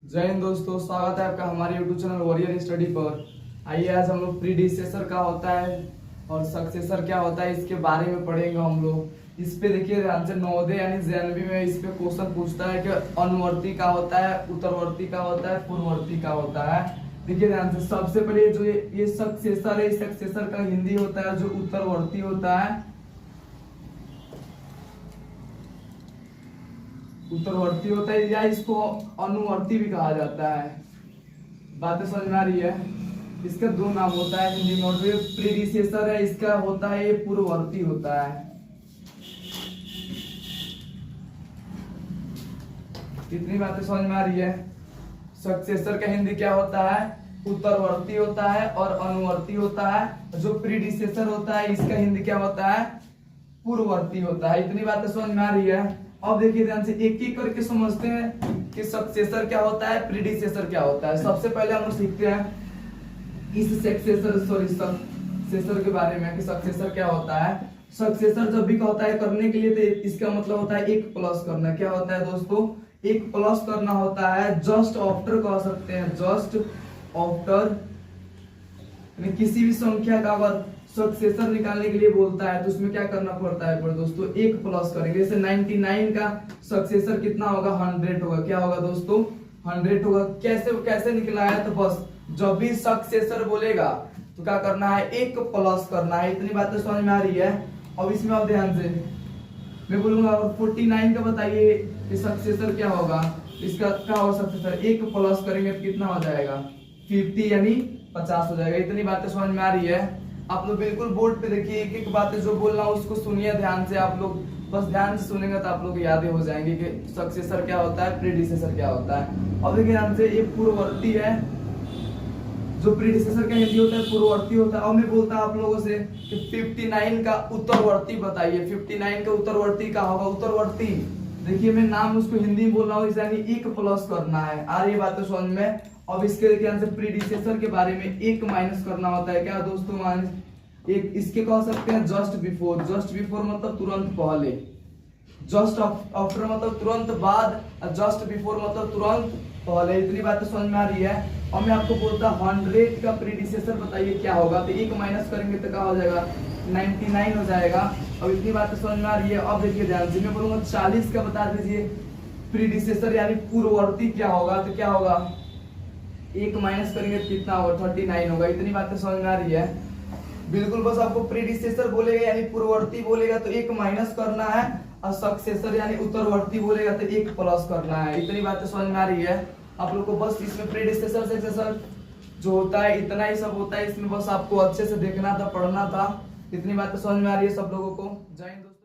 जय हिंद दोस्तों, स्वागत है आपका हमारे YouTube चैनल वॉरियर स्टडी पर। आइए आज हम लोग प्रीडिसेसर क्या होता है और सक्सेसर क्या होता है इसके बारे में पढ़ेंगे हम लोग। इस पे देखिए ध्यान से, नवोदय यानी जेएनवी में इस पे क्वेश्चन पूछता है कि अनुवर्ती का होता है, उत्तरवर्ती का होता है, पूर्ववर्ती का होता है। देखिए ध्यान से, सबसे पहले जो ये सक्सेसर है, सक्सेसर का हिंदी होता है जो उत्तरवर्ती होता है, उत्तरवर्ती होता है, या इसको अनुवर्ती भी कहा जाता है। बातें समझ में आ रही है? इसका दो नाम होता है हिंदी में, और जो प्रीडिसेसर है इसका होता है, ये पूर्ववर्ती होता है। कितनी बातें समझ में आ रही है? सक्सेसर का हिंदी क्या होता है? उत्तरवर्ती होता है और अनुवर्ती होता है। जो प्रीडिसेसर होता है इसका हिंदी क्या होता है? पूर्ववर्ती होता है। इतनी बातें समझ में आ रही है? अब देखिए ध्यान से, एक एक करके समझते हैं कि सक्सेसर क्या होता है, प्रीडिसेसर क्या होता है। सबसे पहले हम लोग सीखते हैं इस सक्सेसर के बारे में कि सक्सेसर क्या होता है। सक्सेसर जब भी होता है करने के लिए, तो इसका मतलब होता है एक प्लस करना। क्या होता है दोस्तों? एक प्लस करना होता है। जस्ट आफ्टर कह सकते हैं, जस्ट आफ्टर। किसी भी संख्या का अगर सक्सेसर निकालने के लिए बोलता है तो उसमें क्या करना पड़ता है? पर दोस्तों एक प्लस करेंगे। जैसे 99 का सक्सेसर कितना होगा? 100 होगा। क्या होगा दोस्तों? 100 होगा। कैसे निकला है? तो बस जब भी सक्सेसर बोलेगा तो क्या करना है? एक प्लस करना है। इतनी बातें समझ में आ रही है? अब इसमें आप ध्यान से, मैं बोलूंगा 49 का बताइए कि सक्सेसर क्या होगा। इसका क्या होगा सक्सेसर? एक प्लस करेंगे तो कितना हो जाएगा? 50 यानी 50 हो जाएगा। इतनी बातें समझ में आ रही है? आप लोग बिल्कुल बोर्ड पे देखिए, एक एक बातें जो बोल रहा हूँ उसको सुनिए ध्यान से। आप लोग बस ध्यान से सुनेंगे तो आप लोग याद हो जाएंगे कि सक्सेसर क्या होता है, प्रीडिसेसर क्या होता है। अब देखिए ध्यान से, एक पूर्ववर्ती है। जो प्रीडिसेसर का हिंदी होता है पूर्ववर्ती होता है। अब मैं बोलता हूँ आप लोगों से कि 59 का उत्तरवर्ती बताइए। 59 का उत्तरवर्ती क्या होगा? उत्तरवर्ती, देखिए मैं नाम उसको हिंदी में बोल रहा हूँ, यानी एक प्लस करना है। आ रही है बातें समझ में? अब इसके ध्यान से, प्रीडिसेसर के बारे में एक माइनस करना होता है। क्या दोस्तों? माइनस एक। इसके कह सकते हैं जस्ट बिफोर। जस्ट बिफोर मतलब तुरंत पहले, जस्ट आफ्टर मतलब तुरंत बाद, जस्ट बिफोर मतलब तुरंत पहले। इतनी बातें समझ में आ रही है? और मैं आपको बोलता 100 का प्रीडिसेसर बताइए क्या होगा, तो एक माइनस करेंगे तो क्या हो जाएगा? 99 हो जाएगा। अब इतनी बातें समझ में आ रही है? अब देखिए ध्यान से, मैं बोलूंगा 40 का बता दीजिए प्रीडिसेसर यानी पूर्ववर्ती क्या होगा, तो क्या होगा? एक माइनस करेंगे तो कितना होगा? 39 होगा। इतनी बातें समझ में आ रही है? बिल्कुल, बस आपको प्रीडिसेसर बोलेगा यानी पूर्ववर्ती बोलेगा तो एक माइनस करना है, और सक्सेसर यानी उत्तरवर्ती बोलेगा तो एक प्लस करना है। इतनी बातें समझ में आ रही है? आप लोग को बस इसमें प्रीडिसेसर सक्सेसर जो होता है इतना ही सब होता है। इसमें बस आपको अच्छे से देखना था, पढ़ना था। इतनी बातें समझ में आ रही है सब लोगों को? जय हिंद दोस्तों।